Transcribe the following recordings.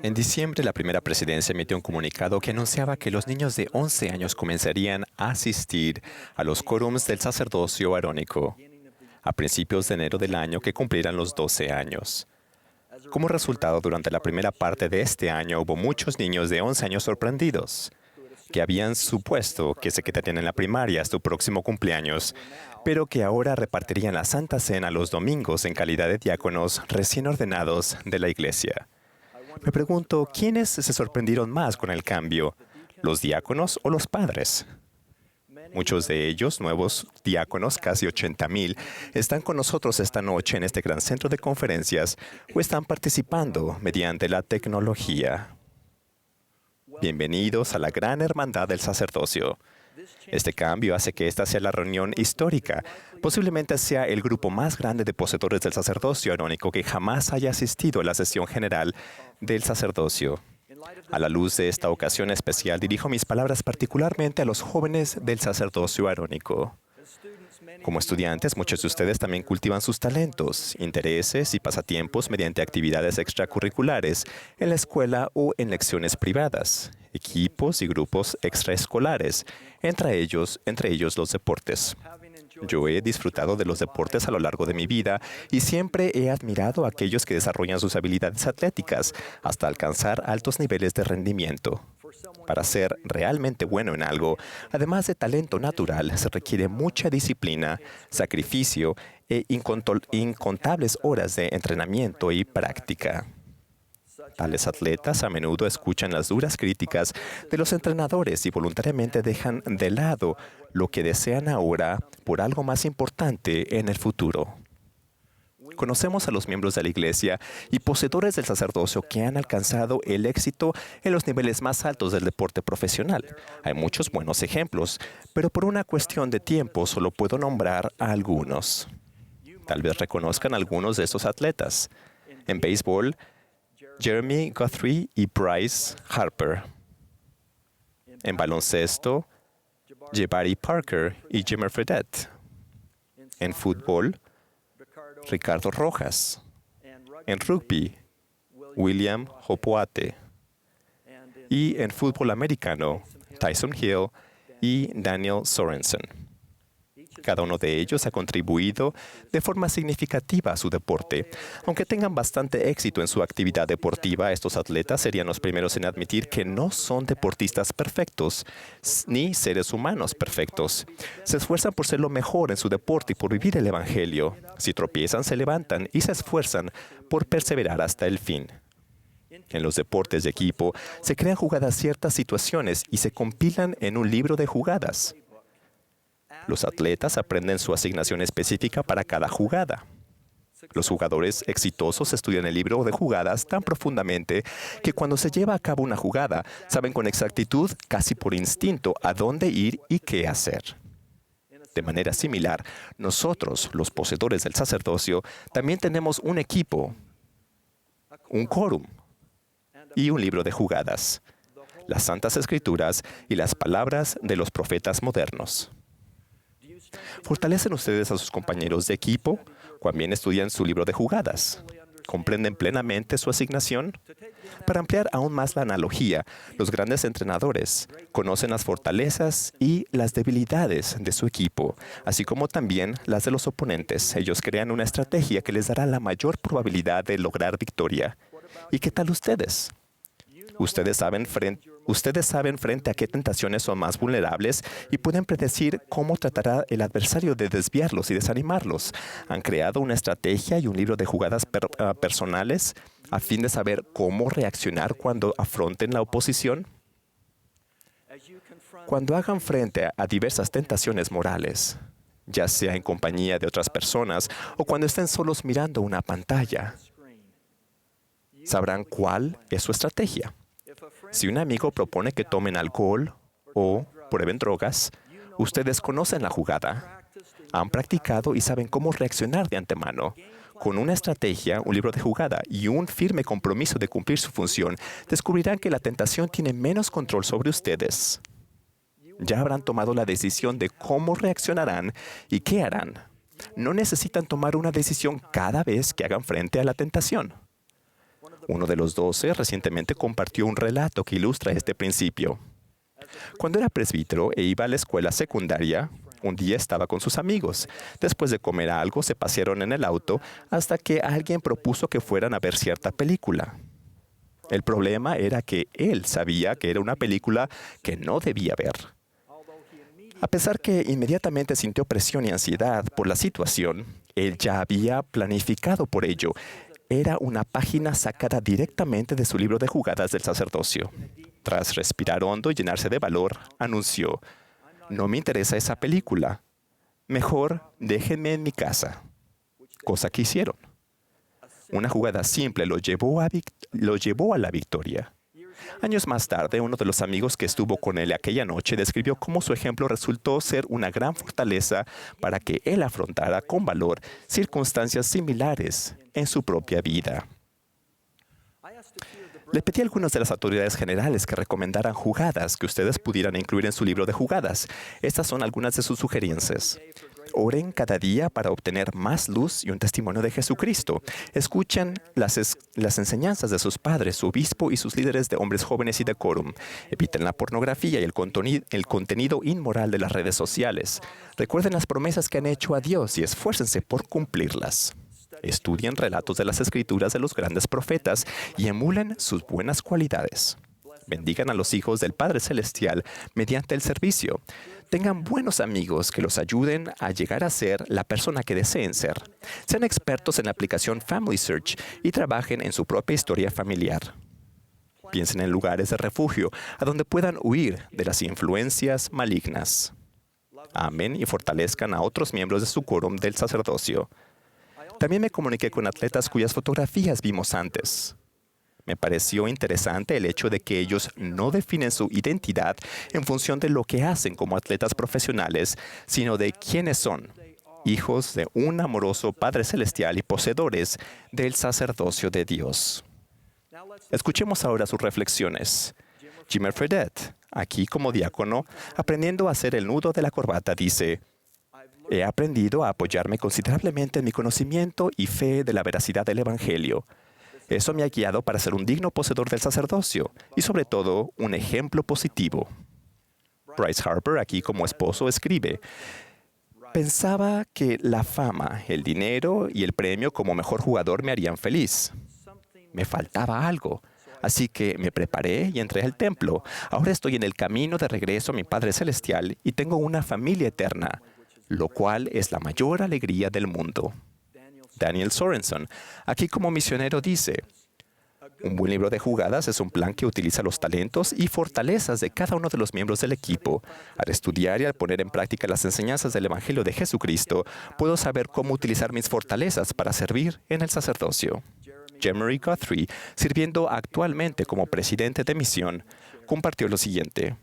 En diciembre, la primera presidencia emitió un comunicado que anunciaba que los niños de 11 años comenzarían a asistir a los quórums del sacerdocio arónico a principios de enero del año que cumplirán los 12 años. Como resultado, durante la primera parte de este año hubo muchos niños de 11 años sorprendidos, que habían supuesto que se quedarían en la primaria hasta su próximo cumpleaños, pero que ahora repartirían la Santa Cena los domingos en calidad de diáconos recién ordenados de la iglesia. Me pregunto, ¿quiénes se sorprendieron más con el cambio? ¿Los diáconos o los padres? Muchos de ellos, nuevos diáconos, casi 80,000, están con nosotros esta noche en este gran centro de conferencias o están participando mediante la tecnología. Bienvenidos a la gran hermandad del sacerdocio. Este cambio hace que esta sea la reunión histórica. Posiblemente sea el grupo más grande de poseedores del sacerdocio arónico que jamás haya asistido a la sesión general del sacerdocio. A la luz de esta ocasión especial, dirijo mis palabras particularmente a los jóvenes del sacerdocio arónico. Como estudiantes, muchos de ustedes también cultivan sus talentos, intereses y pasatiempos mediante actividades extracurriculares en la escuela o en lecciones privadas, equipos y grupos extraescolares, entre ellos los deportes. Yo he disfrutado de los deportes a lo largo de mi vida y siempre he admirado a aquellos que desarrollan sus habilidades atléticas hasta alcanzar altos niveles de rendimiento. Para ser realmente bueno en algo, además de talento natural, se requiere mucha disciplina, sacrificio e incontables horas de entrenamiento y práctica. Tales atletas a menudo escuchan las duras críticas de los entrenadores y voluntariamente dejan de lado lo que desean ahora por algo más importante en el futuro. Conocemos a los miembros de la Iglesia y poseedores del sacerdocio que han alcanzado el éxito en los niveles más altos del deporte profesional. Hay muchos buenos ejemplos, pero por una cuestión de tiempo solo puedo nombrar a algunos. Tal vez reconozcan algunos de estos atletas. En béisbol, Jeremy Guthrie y Bryce Harper. En baloncesto, Jabari Parker y Jimmer Fredette. En fútbol, Ricardo Rojas. En rugby, William Hopoate. Y en fútbol americano, Tyson Hill y Daniel Sorensen. Cada uno de ellos ha contribuido de forma significativa a su deporte. Aunque tengan bastante éxito en su actividad deportiva, estos atletas serían los primeros en admitir que no son deportistas perfectos, ni seres humanos perfectos. Se esfuerzan por ser lo mejor en su deporte y por vivir el Evangelio. Si tropiezan, se levantan y se esfuerzan por perseverar hasta el fin. En los deportes de equipo, se crean jugadas a ciertas situaciones y se compilan en un libro de jugadas. Los atletas aprenden su asignación específica para cada jugada. Los jugadores exitosos estudian el libro de jugadas tan profundamente que cuando se lleva a cabo una jugada, saben con exactitud, casi por instinto, a dónde ir y qué hacer. De manera similar, nosotros, los poseedores del sacerdocio, también tenemos un equipo, un quórum y un libro de jugadas, las Santas Escrituras y las palabras de los profetas modernos. ¿Fortalecen ustedes a sus compañeros de equipo cuando bien estudian su libro de jugadas? ¿Comprenden plenamente su asignación? Para ampliar aún más la analogía, los grandes entrenadores conocen las fortalezas y las debilidades de su equipo, así como también las de los oponentes. Ellos crean una estrategia que les dará la mayor probabilidad de lograr victoria. ¿Y qué tal ustedes? Ustedes saben frente a qué tentaciones son más vulnerables y pueden predecir cómo tratará el adversario de desviarlos y desanimarlos. ¿Han creado una estrategia y un libro de jugadas personales a fin de saber cómo reaccionar cuando afronten la oposición? Cuando hagan frente a diversas tentaciones morales, ya sea en compañía de otras personas o cuando estén solos mirando una pantalla, sabrán cuál es su estrategia. Si un amigo propone que tomen alcohol o prueben drogas, ustedes conocen la jugada, han practicado y saben cómo reaccionar de antemano. Con una estrategia, un libro de jugada y un firme compromiso de cumplir su función, descubrirán que la tentación tiene menos control sobre ustedes. Ya habrán tomado la decisión de cómo reaccionarán y qué harán. No necesitan tomar una decisión cada vez que hagan frente a la tentación. Uno de los 12 recientemente compartió un relato que ilustra este principio. Cuando era presbítero e iba a la escuela secundaria, un día estaba con sus amigos. Después de comer algo, se pasearon en el auto hasta que alguien propuso que fueran a ver cierta película. El problema era que él sabía que era una película que no debía ver. A pesar que inmediatamente sintió presión y ansiedad por la situación, él ya había planificado por ello. Era una página sacada directamente de su libro de jugadas del sacerdocio. Tras respirar hondo y llenarse de valor, anunció: "No me interesa esa película. Mejor déjenme en mi casa". Cosa que hicieron. Una jugada simple lo llevó a la victoria. Años más tarde, uno de los amigos que estuvo con él aquella noche describió cómo su ejemplo resultó ser una gran fortaleza para que él afrontara con valor circunstancias similares en su propia vida. Le pedí a algunas de las autoridades generales que recomendaran jugadas que ustedes pudieran incluir en su libro de jugadas. Estas son algunas de sus sugerencias. Oren cada día para obtener más luz y un testimonio de Jesucristo. Escuchen las enseñanzas de sus padres, su obispo y sus líderes de hombres jóvenes y de quórum. Eviten la pornografía y el contenido inmoral de las redes sociales. Recuerden las promesas que han hecho a Dios y esfuércense por cumplirlas. Estudien relatos de las escrituras de los grandes profetas y emulen sus buenas cualidades. Bendigan a los hijos del Padre Celestial mediante el servicio. Tengan buenos amigos que los ayuden a llegar a ser la persona que deseen ser. Sean expertos en la aplicación Family Search y trabajen en su propia historia familiar. Piensen en lugares de refugio a donde puedan huir de las influencias malignas. Amen y fortalezcan a otros miembros de su quórum del sacerdocio. También me comuniqué con atletas cuyas fotografías vimos antes. Me pareció interesante el hecho de que ellos no definen su identidad en función de lo que hacen como atletas profesionales, sino de quiénes son, hijos de un amoroso Padre Celestial y poseedores del sacerdocio de Dios. Escuchemos ahora sus reflexiones. Jimmer Fredette, aquí como diácono, aprendiendo a hacer el nudo de la corbata, dice: "He aprendido a apoyarme considerablemente en mi conocimiento y fe de la veracidad del Evangelio. Eso me ha guiado para ser un digno poseedor del sacerdocio y, sobre todo, un ejemplo positivo". Bryce Harper, aquí como esposo, escribe: "Pensaba que la fama, el dinero y el premio como mejor jugador me harían feliz. Me faltaba algo. Así que me preparé y entré al templo. Ahora estoy en el camino de regreso a mi Padre Celestial y tengo una familia eterna, lo cual es la mayor alegría del mundo". Daniel Sorensen, aquí como misionero, dice: "Un buen libro de jugadas es un plan que utiliza los talentos y fortalezas de cada uno de los miembros del equipo. Al estudiar y al poner en práctica las enseñanzas del Evangelio de Jesucristo, puedo saber cómo utilizar mis fortalezas para servir en el sacerdocio". Jeremy Guthrie, sirviendo actualmente como presidente de misión, compartió lo siguiente: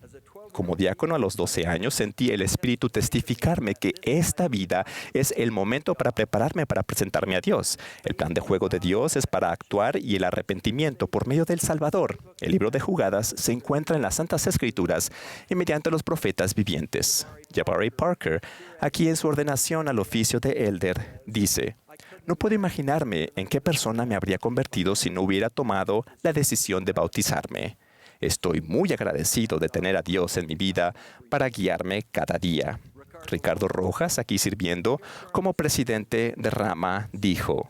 "Como diácono a los 12 años sentí el Espíritu testificarme que esta vida es el momento para prepararme para presentarme a Dios. El plan de juego de Dios es para actuar y el arrepentimiento por medio del Salvador. El libro de jugadas se encuentra en las Santas Escrituras y mediante los profetas vivientes". Jabari Parker, aquí en su ordenación al oficio de elder, dice: "No puedo imaginarme en qué persona me habría convertido si no hubiera tomado la decisión de bautizarme. Estoy muy agradecido de tener a Dios en mi vida para guiarme cada día". Ricardo Rojas, aquí sirviendo como presidente de Rama, dijo: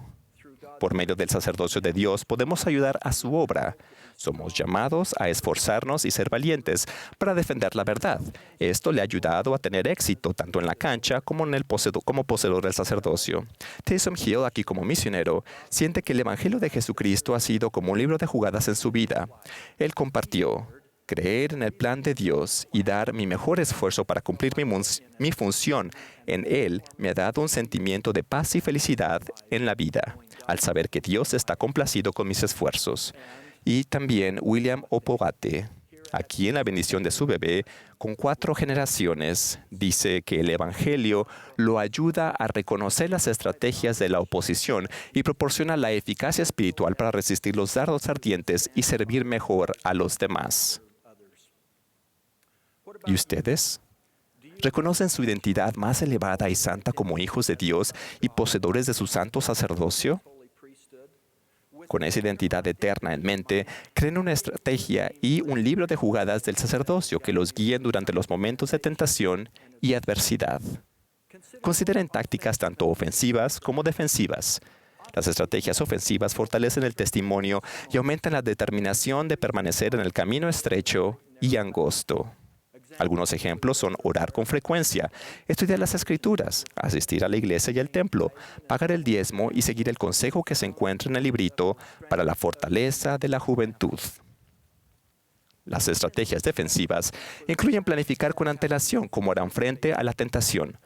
"Por medio del sacerdocio de Dios podemos ayudar a su obra. Somos llamados a esforzarnos y ser valientes para defender la verdad. Esto le ha ayudado a tener éxito tanto en la cancha como como poseedor del sacerdocio". Taysom Hill, aquí como misionero, siente que el Evangelio de Jesucristo ha sido como un libro de jugadas en su vida. Él compartió: "Creer en el plan de Dios y dar mi mejor esfuerzo para cumplir mi función en Él me ha dado un sentimiento de paz y felicidad en la vida, al saber que Dios está complacido con mis esfuerzos". Y también William Opogate, aquí en la bendición de su bebé, con 4 generaciones, dice que el Evangelio lo ayuda a reconocer las estrategias de la oposición y proporciona la eficacia espiritual para resistir los dardos ardientes y servir mejor a los demás. ¿Y ustedes? ¿Reconocen su identidad más elevada y santa como hijos de Dios y poseedores de su santo sacerdocio? Con esa identidad eterna en mente, creen una estrategia y un libro de jugadas del sacerdocio que los guíen durante los momentos de tentación y adversidad. Consideren tácticas tanto ofensivas como defensivas. Las estrategias ofensivas fortalecen el testimonio y aumentan la determinación de permanecer en el camino estrecho y angosto. Algunos ejemplos son orar con frecuencia, estudiar las Escrituras, asistir a la iglesia y al templo, pagar el diezmo y seguir el consejo que se encuentra en el librito para la fortaleza de la juventud. Las estrategias defensivas incluyen planificar con antelación cómo harán frente a la tentación.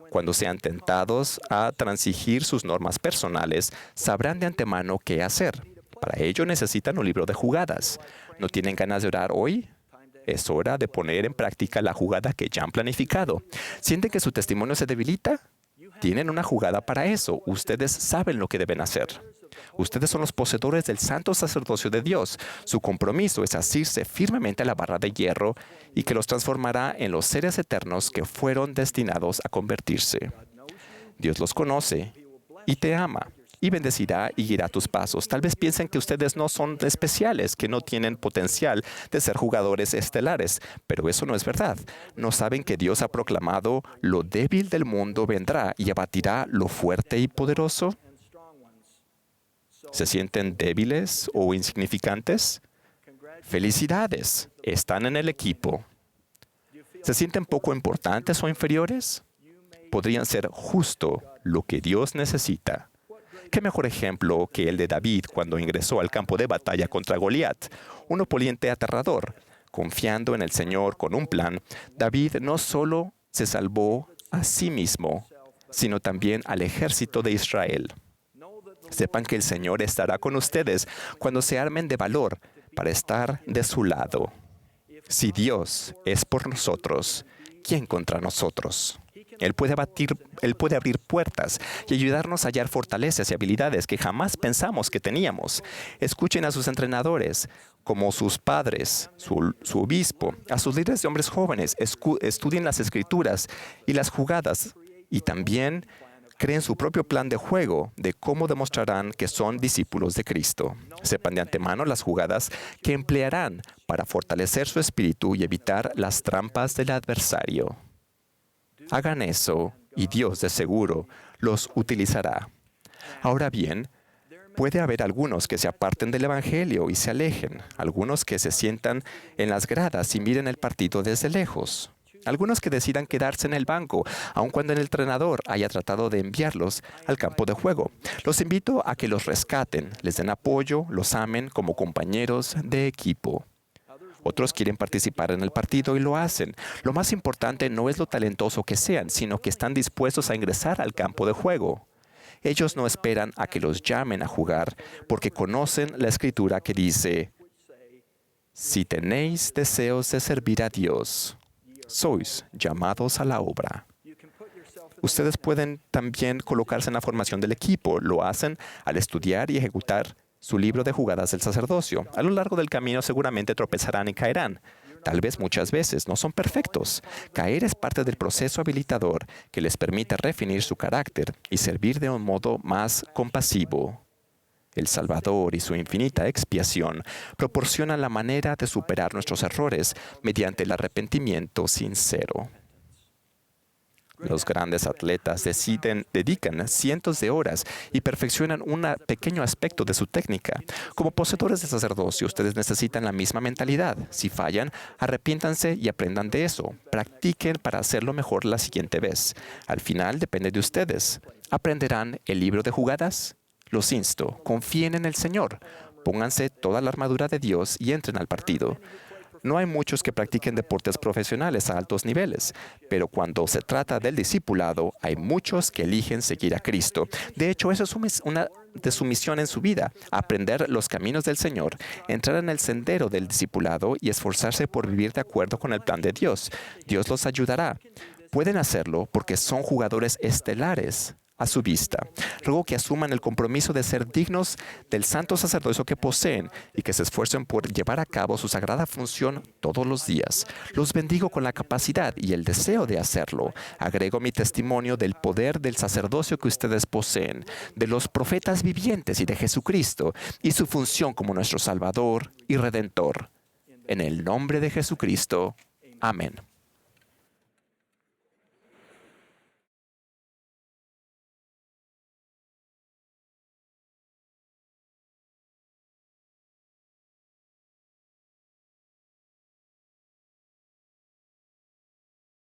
Cuando sean tentados a transigir sus normas personales, sabrán de antemano qué hacer. Para ello necesitan un libro de jugadas. ¿No tienen ganas de orar hoy? Es hora de poner en práctica la jugada que ya han planificado. ¿Sienten que su testimonio se debilita? Tienen una jugada para eso. Ustedes saben lo que deben hacer. Ustedes son los poseedores del santo sacerdocio de Dios. Su compromiso es asirse firmemente a la barra de hierro y que los transformará en los seres eternos que fueron destinados a convertirse. Dios los conoce y te ama y bendecirá y guiará tus pasos. Tal vez piensen que ustedes no son especiales, que no tienen potencial de ser jugadores estelares, pero eso no es verdad. ¿No saben que Dios ha proclamado lo débil del mundo vendrá y abatirá lo fuerte y poderoso? ¿Se sienten débiles o insignificantes? ¡Felicidades! Están en el equipo. ¿Se sienten poco importantes o inferiores? Podrían ser justo lo que Dios necesita. ¿Qué mejor ejemplo que el de David cuando ingresó al campo de batalla contra Goliat, un oponente aterrador? Confiando en el Señor con un plan, David no solo se salvó a sí mismo, sino también al ejército de Israel. Sepan que el Señor estará con ustedes cuando se armen de valor para estar de su lado. Si Dios es por nosotros, ¿quién contra nosotros? Él puede abrir puertas y ayudarnos a hallar fortalezas y habilidades que jamás pensamos que teníamos. Escuchen a sus entrenadores, como sus padres, su obispo, a sus líderes de hombres jóvenes. Estudien las Escrituras y las jugadas y también creen su propio plan de juego de cómo demostrarán que son discípulos de Cristo. Sepan de antemano las jugadas que emplearán para fortalecer su espíritu y evitar las trampas del adversario. Hagan eso y Dios de seguro los utilizará. Ahora bien, puede haber algunos que se aparten del Evangelio y se alejen, algunos que se sientan en las gradas y miren el partido desde lejos, algunos que decidan quedarse en el banco, aun cuando el entrenador haya tratado de enviarlos al campo de juego. Los invito a que los rescaten, les den apoyo, los amen como compañeros de equipo. Otros quieren participar en el partido y lo hacen. Lo más importante no es lo talentoso que sean, sino que están dispuestos a ingresar al campo de juego. Ellos no esperan a que los llamen a jugar porque conocen la Escritura que dice: si tenéis deseos de servir a Dios, sois llamados a la obra. Ustedes pueden también colocarse en la formación del equipo. Lo hacen al estudiar y ejecutar su libro de jugadas del sacerdocio. A lo largo del camino seguramente tropezarán y caerán. Tal vez muchas veces no son perfectos. Caer es parte del proceso habilitador que les permite refinir su carácter y servir de un modo más compasivo. El Salvador y su infinita expiación proporcionan la manera de superar nuestros errores mediante el arrepentimiento sincero. Los grandes atletas dedican cientos de horas y perfeccionan un pequeño aspecto de su técnica. Como poseedores de sacerdocio, ustedes necesitan la misma mentalidad. Si fallan, arrepiéntanse y aprendan de eso. Practiquen para hacerlo mejor la siguiente vez. Al final, depende de ustedes. ¿Aprenderán el libro de jugadas? Los insto, confíen en el Señor. Pónganse toda la armadura de Dios y entren al partido. No hay muchos que practiquen deportes profesionales a altos niveles, pero cuando se trata del discipulado, hay muchos que eligen seguir a Cristo. De hecho, eso es una de su misión en su vida, aprender los caminos del Señor, entrar en el sendero del discipulado y esforzarse por vivir de acuerdo con el plan de Dios. Dios los ayudará. Pueden hacerlo porque son jugadores estelares a su vista. Ruego que asuman el compromiso de ser dignos del santo sacerdocio que poseen y que se esfuercen por llevar a cabo su sagrada función todos los días. Los bendigo con la capacidad y el deseo de hacerlo. Agrego mi testimonio del poder del sacerdocio que ustedes poseen, de los profetas vivientes y de Jesucristo y su función como nuestro Salvador y Redentor. En el nombre de Jesucristo. Amén.